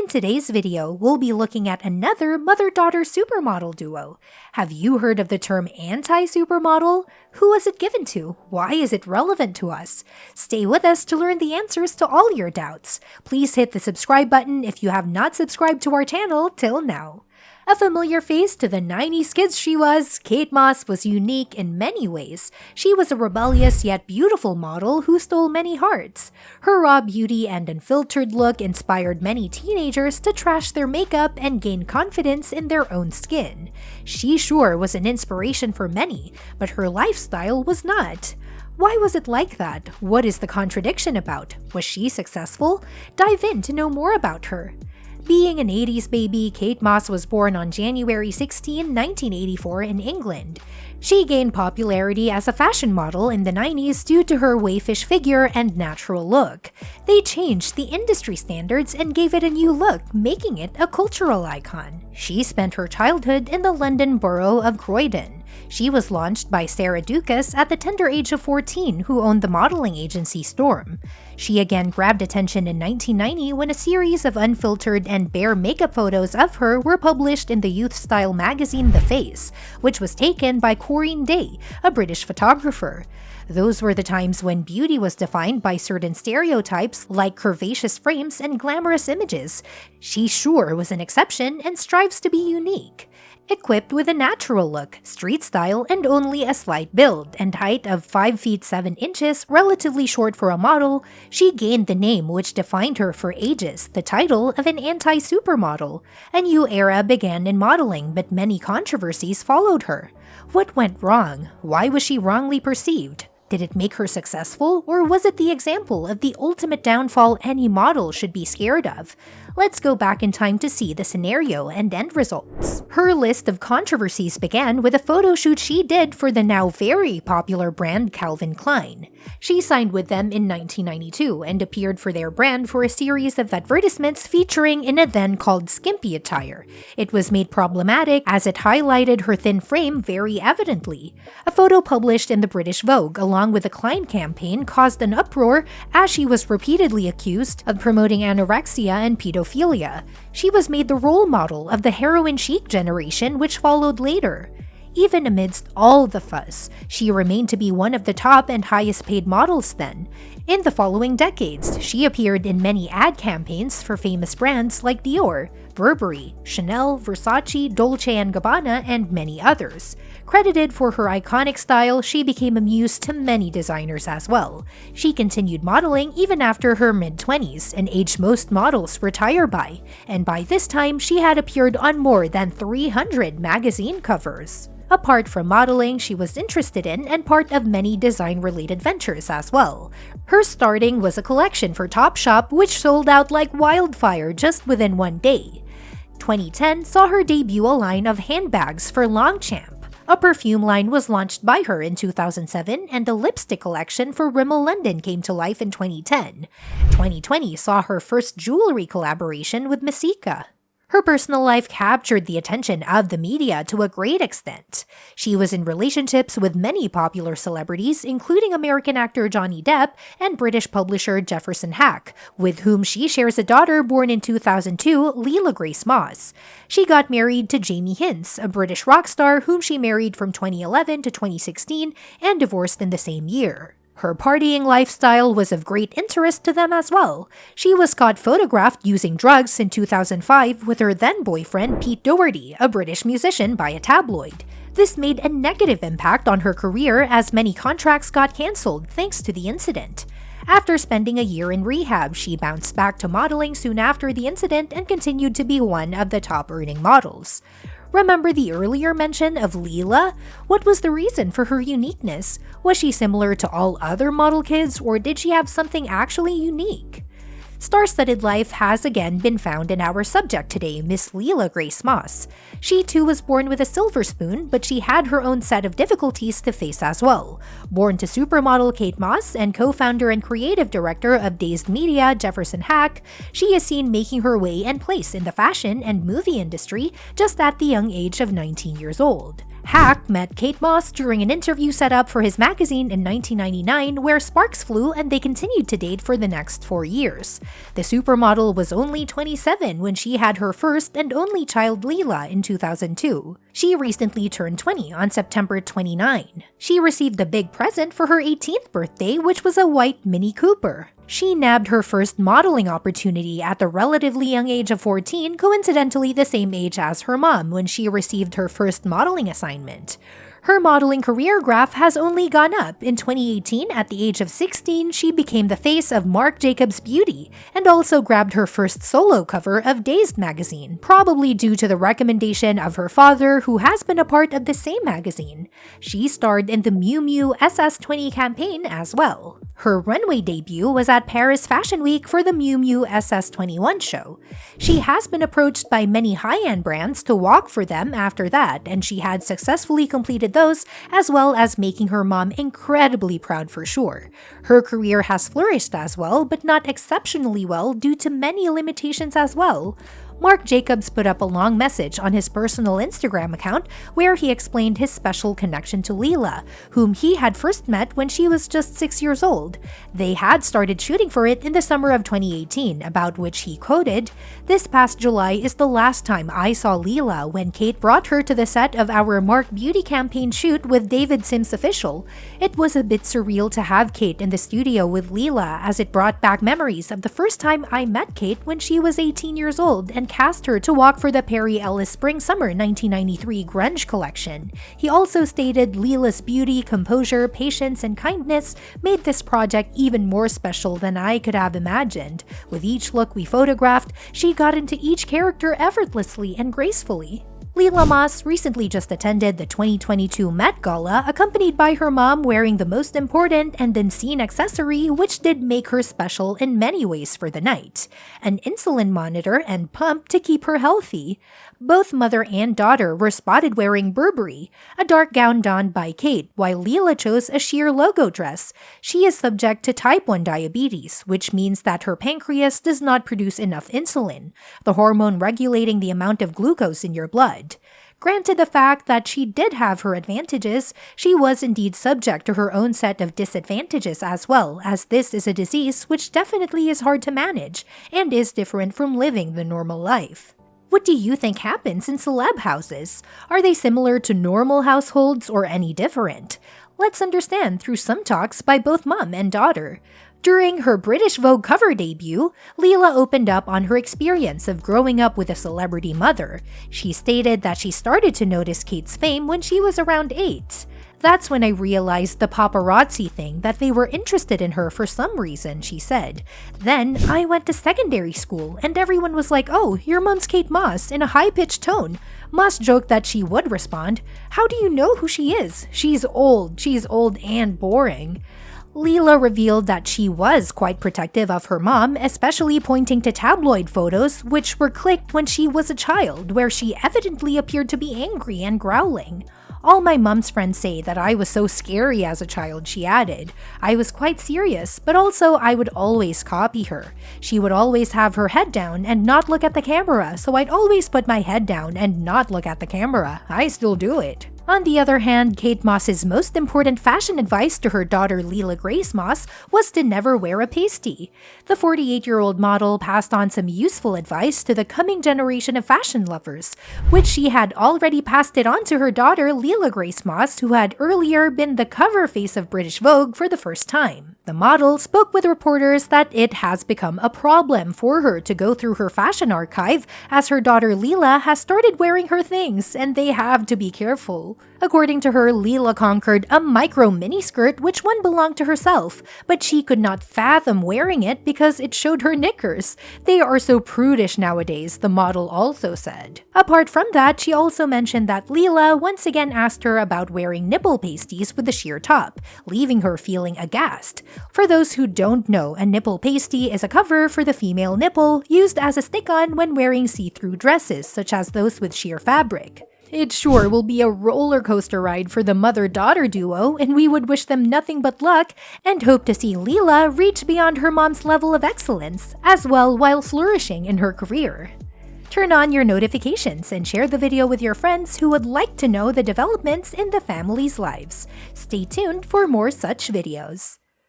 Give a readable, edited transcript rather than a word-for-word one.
In today's video, we'll be looking at another mother-daughter supermodel duo. Have you heard of the term anti-supermodel? Who was it given to? Why is it relevant to us? Stay with us to learn the answers to all your doubts. Please hit the subscribe button if you have not subscribed to our channel till now. A familiar face to the 90s kids she was, Kate Moss was unique in many ways. She was a rebellious yet beautiful model who stole many hearts. Her raw beauty and unfiltered look inspired many teenagers to trash their makeup and gain confidence in their own skin. She sure was an inspiration for many, but her lifestyle was not. Why was it like that? What is the contradiction about? Was she successful? Dive in to know more about her. Being an 80s baby, Kate Moss was born on January 16, 1984 in England. She gained popularity as a fashion model in the 90s due to her waifish figure and natural look. They changed the industry standards and gave it a new look, making it a cultural icon. She spent her childhood in the London borough of Croydon. She was launched by Sarah Dukas at the tender age of 14, who owned the modeling agency Storm. She again grabbed attention in 1990 when a series of unfiltered and bare makeup photos of her were published in the youth-style magazine The Face, which was taken by Corinne Day, a British photographer. Those were the times when beauty was defined by certain stereotypes like curvaceous frames and glamorous images. She sure was an exception and strives to be unique. Equipped with a natural look, street style, and only a slight build and height of 5 feet 7 inches, relatively short for a model, she gained the name which defined her for ages, the title of an anti-supermodel. A new era began in modeling, but many controversies followed her. What went wrong? Why was she wrongly perceived? Did it make her successful, or was it the example of the ultimate downfall any model should be scared of? Let's go back in time to see the scenario and end results. Her list of controversies began with a photo shoot she did for the now very popular brand Calvin Klein. She signed with them in 1992 and appeared for their brand for a series of advertisements featuring an then called skimpy attire. It was made problematic as it highlighted her thin frame very evidently. A photo published in the British Vogue along with the Klein campaign caused an uproar as she was repeatedly accused of promoting anorexia and pedophilia. She was made the role model of the heroin chic generation which followed later. Even amidst all the fuss, she remained to be one of the top and highest paid models then. In the following decades, she appeared in many ad campaigns for famous brands like Dior, Burberry, Chanel, Versace, Dolce & Gabbana, and many others. Credited for her iconic style, she became a muse to many designers as well. She continued modeling even after her mid-20s, an age most models retire by, and by this time she had appeared on more than 300 magazine covers. Apart from modeling, she was interested in and part of many design-related ventures as well. Her starting was a collection for Topshop which sold out like wildfire just within one day. 2010 saw her debut a line of handbags for Longchamp. A perfume line was launched by her in 2007, and a lipstick collection for Rimmel London came to life in 2010. 2020 saw her first jewelry collaboration with Messika. Her personal life captured the attention of the media to a great extent. She was in relationships with many popular celebrities, including American actor Johnny Depp and British publisher Jefferson Hack, with whom she shares a daughter born in 2002, Lila Grace Moss. She got married to Jamie Hince, a British rock star whom she married from 2011 to 2016 and divorced in the same year. Her partying lifestyle was of great interest to them as well. She was caught photographed using drugs in 2005 with her then-boyfriend Pete Doherty, a British musician, by a tabloid. This made a negative impact on her career as many contracts got cancelled thanks to the incident. After spending a year in rehab, she bounced back to modeling soon after the incident and continued to be one of the top-earning models. Remember the earlier mention of Lila? What was the reason for her uniqueness? Was she similar to all other model kids, or did she have something actually unique? Star-studded life has again been found in our subject today, Miss Lila Grace Moss. She too was born with a silver spoon, but she had her own set of difficulties to face as well. Born to supermodel Kate Moss and co-founder and creative director of DazedMedia, Jefferson Hack, she is seen making her way and place in the fashion and movie industry just at the young age of 19 years old. Hack met Kate Moss during an interview set up for his magazine in 1999 where sparks flew and they continued to date for the next 4 years. The supermodel was only 27 when she had her first and only child Lila in 2002. She recently turned 20 on September 29. She received a big present for her 18th birthday, which was a white Mini Cooper. She nabbed her first modeling opportunity at the relatively young age of 14, coincidentally the same age as her mom when she received her first modeling assignment. Her modeling career graph has only gone up. In 2018, at the age of 16, she became the face of Marc Jacobs Beauty and also grabbed her first solo cover of Dazed magazine, probably due to the recommendation of her father, who has been a part of the same magazine. She starred in the Miu Miu SS20 campaign as well. Her runway debut was at Paris Fashion Week for the Miu Miu SS21 show. She has been approached by many high-end brands to walk for them after that, and she had successfully completed those, as well as making her mom incredibly proud for sure. Her career has flourished as well, but not exceptionally well due to many limitations as well. Marc Jacobs put up a long message on his personal Instagram account where he explained his special connection to Lila, whom he had first met when she was just 6 years old. They had started shooting for it in the summer of 2018, about which he quoted, "This past July is the last time I saw Lila when Kate brought her to the set of our Marc Beauty campaign shoot with David Sims Official. It was a bit surreal to have Kate in the studio with Lila as it brought back memories of the first time I met Kate when she was 18 years old and cast her to walk for the Perry Ellis Spring-Summer 1993 grunge collection." He also stated Lila's beauty, composure, patience, and kindness made this project even more special than I could have imagined. With each look we photographed, she got into each character effortlessly and gracefully. Lila Moss recently just attended the 2022 Met Gala, accompanied by her mom wearing the most important and unseen accessory, which did make her special in many ways for the night: an insulin monitor and pump to keep her healthy. Both mother and daughter were spotted wearing Burberry, a dark gown donned by Kate, while Lila chose a sheer logo dress. She is subject to type 1 diabetes, which means that her pancreas does not produce enough insulin, the hormone regulating the amount of glucose in your blood. Granted the fact that she did have her advantages, she was indeed subject to her own set of disadvantages as well, as this is a disease which definitely is hard to manage and is different from living the normal life. What do you think happens in celeb houses? Are they similar to normal households or any different? Let's understand through some talks by both mom and daughter. During her British Vogue cover debut, Lila opened up on her experience of growing up with a celebrity mother. She stated that she started to notice Kate's fame when she was around 8. "That's when I realized the paparazzi thing, that they were interested in her for some reason," she said. "Then I went to secondary school and everyone was like, 'Oh, your mom's Kate Moss,' in a high-pitched tone." Moss joked that she would respond, "How do you know who she is? She's old and boring." Lila revealed that she was quite protective of her mom, especially pointing to tabloid photos which were clicked when she was a child, where she evidently appeared to be angry and growling. "All my mom's friends say that I was so scary as a child," she added. "I was quite serious, but also I would always copy her. She would always have her head down and not look at the camera, so I'd always put my head down and not look at the camera. I still do it." On the other hand, Kate Moss's most important fashion advice to her daughter Lila Grace Moss was to never wear a pasty. The 48-year-old model passed on some useful advice to the coming generation of fashion lovers, which she had already passed it on to her daughter Lila Grace Moss, who had earlier been the cover face of British Vogue for the first time. The model spoke with reporters that it has become a problem for her to go through her fashion archive, as her daughter Lila has started wearing her things and they have to be careful. According to her, Lila conquered a micro miniskirt which one belonged to herself, but she could not fathom wearing it because it showed her knickers. "They are so prudish nowadays," the model also said. Apart from that, she also mentioned that Lila once again asked her about wearing nipple pasties with a sheer top, leaving her feeling aghast. For those who don't know, a nipple pasty is a cover for the female nipple used as a stick-on when wearing see-through dresses, such as those with sheer fabric. It sure will be a roller coaster ride for the mother-daughter duo, and we would wish them nothing but luck and hope to see Lila reach beyond her mom's level of excellence as well while flourishing in her career. Turn on your notifications and share the video with your friends who would like to know the developments in the family's lives. Stay tuned for more such videos.